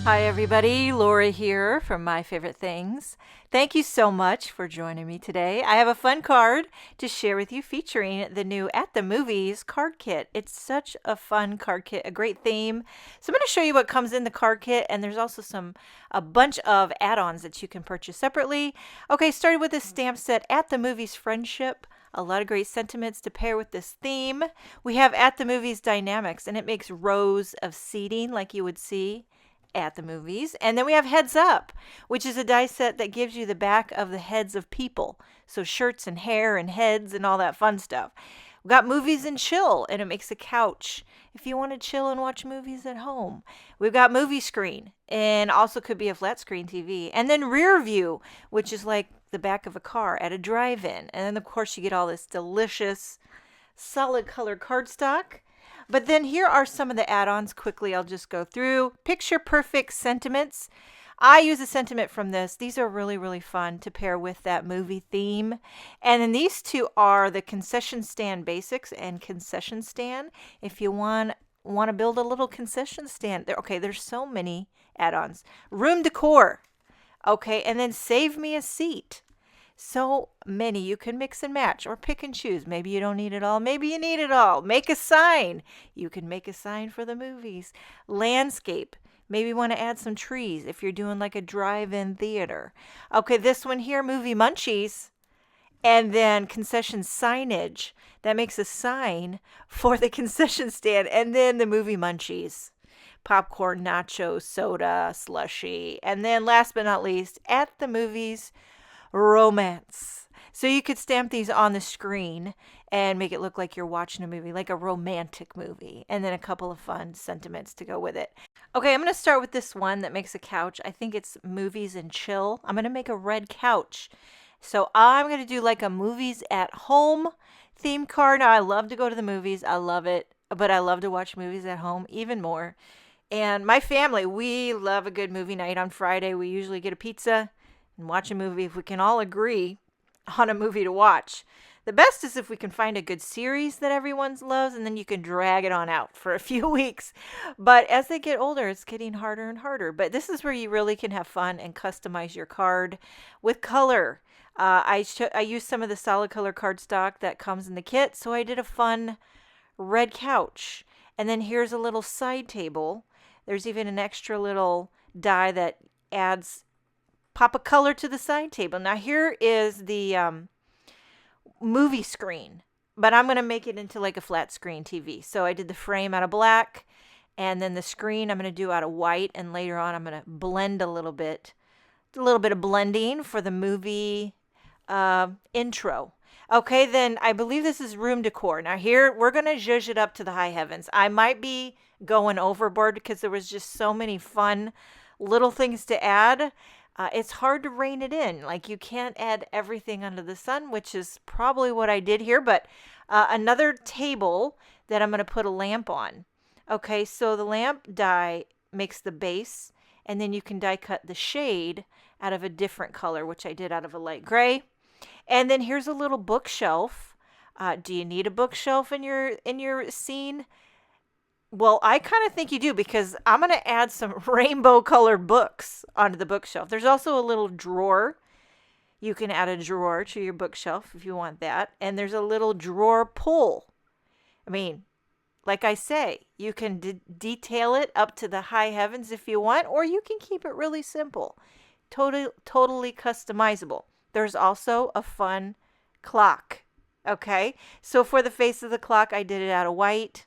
Hi, everybody. Laura here from My Favorite Things. Thank you so much for joining me today. I have a fun card to share with you featuring the new At the Movies card kit. It's such a fun card kit, a great theme. So I'm going to show you what comes in the card kit, and there's also a bunch of add-ons that you can purchase separately. Okay, started with this stamp set, At the Movies Friendship. A lot of great sentiments to pair with this theme. We have At the Movies Dynamics, and it makes rows of seating like you would see at the movies. And then we have Heads Up, which is a die set that gives you the back of the heads of people. So shirts and hair and heads and all that fun stuff. We got Movies and Chill, and it makes a couch if you want to chill and watch movies at home. We've got Movie Screen, and also could be a flat screen TV. And then Rear View, which is like the back of a car at a drive-in. And then, of course, you get all this delicious solid color cardstock. But then here are some of the add-ons. Quickly, I'll just go through. Picture Perfect Sentiments. I use a sentiment from this. These are really, really fun to pair with that movie theme. And then these two are the Concession Stand Basics and Concession Stand. If you want to build a little concession stand. There's so many add-ons. Room Decor. Okay, and then Save Me a Seat. So many. You can mix and match or pick and choose. Maybe you don't need it all. Maybe you need it all. Make a sign. You can make a sign for the movies. Landscape. Maybe you want to add some trees if you're doing like a drive-in theater. Okay, this one here, Movie Munchies. And then concession signage. That makes a sign for the concession stand. And then the Movie Munchies. Popcorn, nachos, soda, slushy. And then last but not least, At the Movies Romance. So you could stamp these on the screen and make it look like you're watching a movie, like a romantic movie, and then a couple of fun sentiments to go with it. Okay, I'm going to start with this one that makes a couch. I think it's Movies and Chill. I'm going to make a red couch. So I'm going to do like a movies at home theme card. Now, I love to go to the movies. I love it, but I love to watch movies at home even more. And my family, we love a good movie night on Friday. We usually get a pizza and watch a movie if we can all agree on a movie to watch. The best is if we can find a good series that everyone loves, and then you can drag it on out for a few weeks. But as they get older, it's getting harder and harder. But this is where you really can have fun and customize your card with color. I used some of the solid color cardstock that comes in the kit, so I did a fun red couch. And then here's a little side table. There's even an extra little die that adds pop a color to the side table. Now here is the movie screen, but I'm going to make it into like a flat screen TV. So I did the frame out of black, and then the screen I'm going to do out of white, and later on I'm going to blend a little bit of blending for the movie intro. Okay, then I believe this is room decor. Now here we're going to zhuzh it up to the high heavens. I might be going overboard because there was just so many fun little things to add. It's hard to rein it in. Like, you can't add everything under the sun, which is probably what I did here. But another table that I'm going to put a lamp on. Okay, so the lamp die makes the base, and then you can die cut the shade out of a different color, which I did out of a light gray. And then here's a little bookshelf. Do you need a bookshelf in your scene? Well, I kind of think you do, because I'm going to add some rainbow colored books onto the bookshelf. There's also a little drawer. You can add a drawer to your bookshelf if you want that. And there's a little drawer pull. I mean, like I say, you can detail it up to the high heavens if you want, or you can keep it really simple. Totally customizable. There's also a fun clock. Okay, so for the face of the clock, I did it out of white.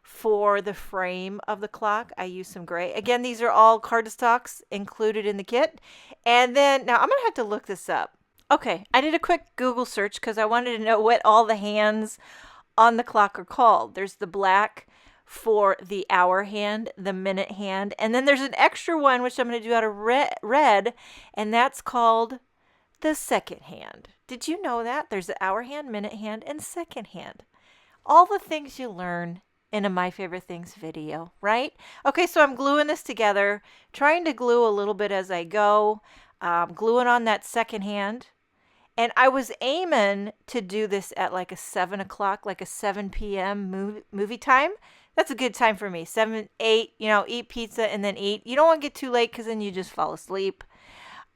For the frame of the clock, I used some gray. Again, these are all cardstocks included in the kit. And then, now I'm going to have to look this up. Okay, I did a quick Google search because I wanted to know what all the hands on the clock are called. There's the black for the hour hand, the minute hand, and then there's an extra one, which I'm going to do out of red, and that's called the second hand. Did you know that? There's the hour hand, minute hand, and second hand. All the things you learn in a My Favorite Things video, right? Okay, so I'm gluing this together, trying to glue a little bit as I go, gluing on that second hand. And I was aiming to do this at like a 7 o'clock, like a 7 p.m. movie time. That's a good time for me. 7, 8, eat pizza and then eat. You don't want to get too late because then you just fall asleep.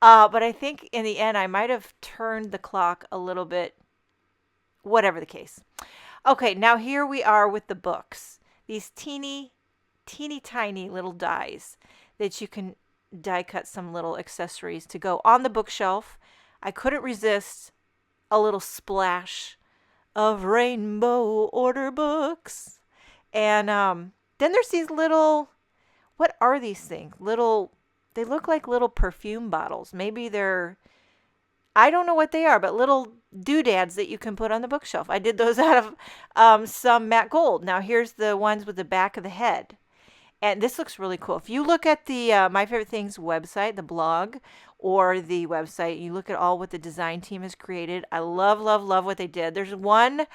But I think in the end, I might have turned the clock a little bit, whatever the case. Okay, now here we are with the books. These teeny, teeny tiny little dies that you can die cut some little accessories to go on the bookshelf. I couldn't resist a little splash of rainbow order books. And then there's these little, what are these things? They look like little perfume bottles. Maybe I don't know what they are, but little doodads that you can put on the bookshelf. I did those out of some matte gold. Now here's the ones with the back of the head. And this looks really cool. If you look at the My Favorite Things website, the blog, or the website, you look at all what the design team has created. I love, love, love what they did. There's one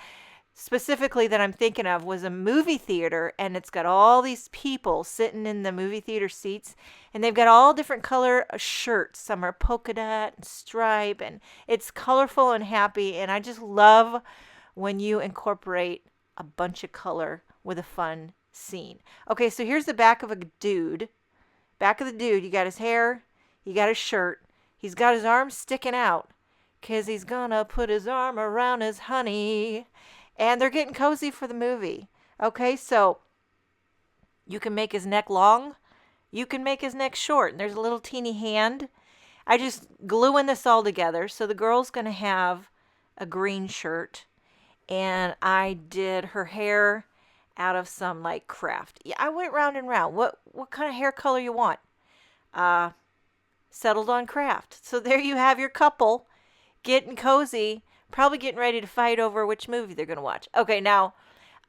specifically that I'm thinking of was a movie theater, and it's got all these people sitting in the movie theater seats, and they've got all different color shirts. Some are polka dot and stripe, and it's colorful and happy, and I just love when you incorporate a bunch of color with a fun scene. Okay, so here's the back of a dude. Back of the dude, you got his hair, you got his shirt, he's got his arms sticking out because he's gonna put his arm around his honey. And they're getting cozy for the movie. Okay, so you can make his neck long, you can make his neck short, and there's a little teeny hand. I just gluing this all together. So the girl's gonna have a green shirt, and I did her hair out of some like craft. Yeah, I went round and round. What kind of hair color you want? Settled on craft. So there you have your couple getting cozy, probably getting ready to fight over which movie they're going to watch. Okay, now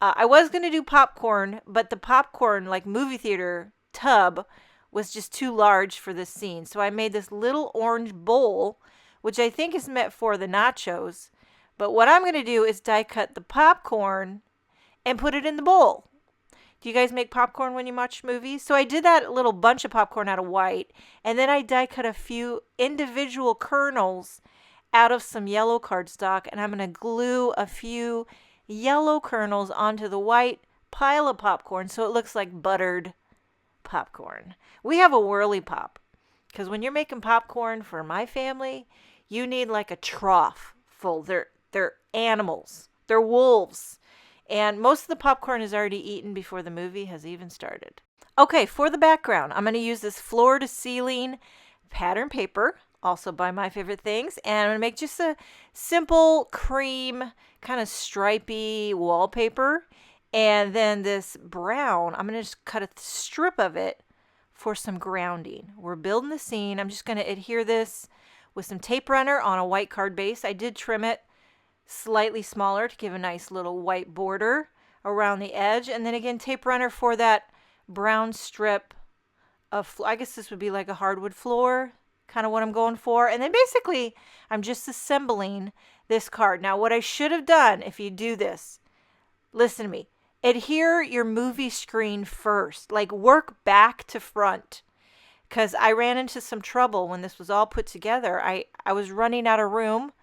I was going to do popcorn, but the popcorn like movie theater tub was just too large for this scene. So I made this little orange bowl, which I think is meant for the nachos. But what I'm going to do is die cut the popcorn and put it in the bowl. Do you guys make popcorn when you watch movies? So I did that little bunch of popcorn out of white, and then I die cut a few individual kernels out of some yellow cardstock, and I'm going to glue a few yellow kernels onto the white pile of popcorn so it looks like buttered popcorn. We have a whirly pop, because when you're making popcorn for my family, you need like a trough full. They're animals. They're wolves. And most of the popcorn is already eaten before the movie has even started. Okay, for the background, I'm going to use this floor to ceiling pattern paper, also by My Favorite Things, and I'm going to make just a simple cream kind of stripy wallpaper. And then this brown, I'm going to just cut a strip of it for some grounding. We're building the scene. I'm just going to adhere this with some tape runner on a white card base. I did trim it slightly smaller to give a nice little white border around the edge, and then again tape runner for that brown strip of I guess this would be like a hardwood floor, kind of what I'm going for. And then basically I'm just assembling this card. Now what I should have done, if you do this, listen to me, adhere your movie screen first, like work back to front, because I ran into some trouble when this was all put together. I was running out of room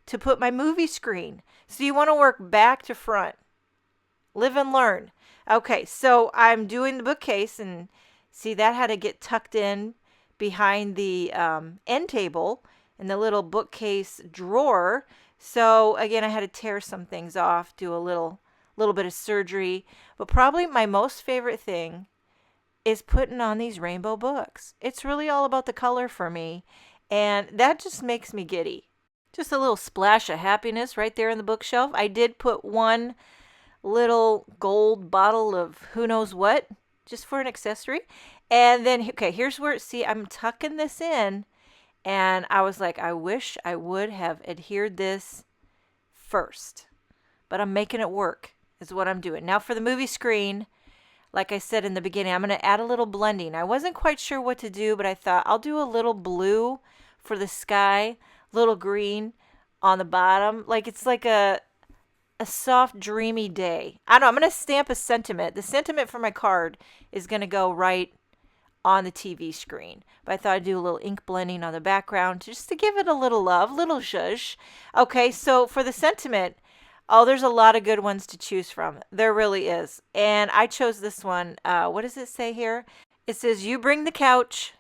to put my movie screen. So you want to work back to front. Live and learn. Okay, so I'm doing the bookcase, and see that had to get tucked in behind the end table in the little bookcase drawer. So again, I had to tear some things off, do a little bit of surgery. But probably my most favorite thing is putting on these rainbow books. It's really all about the color for me, and that just makes me giddy. Just a little splash of happiness right there in the bookshelf. I did put one little gold bottle of who knows what, just for an accessory. And then, okay, here's where, see, I'm tucking this in, and I was like, I wish I would have adhered this first. But I'm making it work, is what I'm doing. Now for the movie screen, like I said in the beginning, I'm going to add a little blending. I wasn't quite sure what to do, but I thought I'll do a little blue for the sky, little green on the bottom. Like it's like a soft, dreamy day. I don't know. I'm going to stamp a sentiment. The sentiment for my card is going to go right on the TV screen. But I thought I'd do a little ink blending on the background just to give it a little love, little zhuzh. Okay, so for the sentiment, Oh, there's a lot of good ones to choose from. There really is. And I chose this one. What does it say here? It says, "You bring the couch,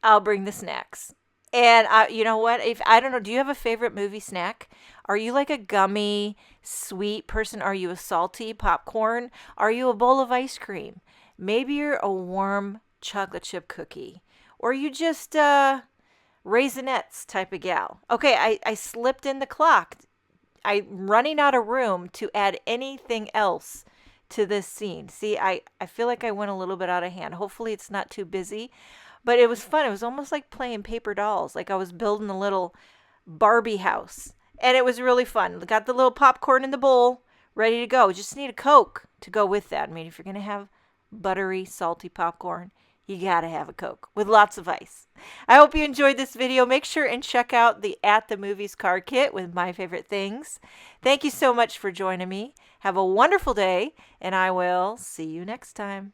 I'll bring the snacks." And you know what? If I don't know, do you have a favorite movie snack? Are you like a gummy, sweet person? Are you a salty popcorn? Are you a bowl of ice cream? Maybe you're a warm chocolate chip cookie. Or you just Raisinets type of gal. Okay, I slipped in the clock. I'm running out of room to add anything else to this scene. See, I feel like I went a little bit out of hand. Hopefully it's not too busy. But it was fun. It was almost like playing paper dolls. Like I was building a little Barbie house. And it was really fun. Got the little popcorn in the bowl, ready to go. Just need a Coke to go with that. I mean, if you're going to have buttery, salty popcorn, you got to have a Coke with lots of ice. I hope you enjoyed this video. Make sure and check out the At the Movies card kit with my favorite things. Thank you so much for joining me. Have a wonderful day, and I will see you next time.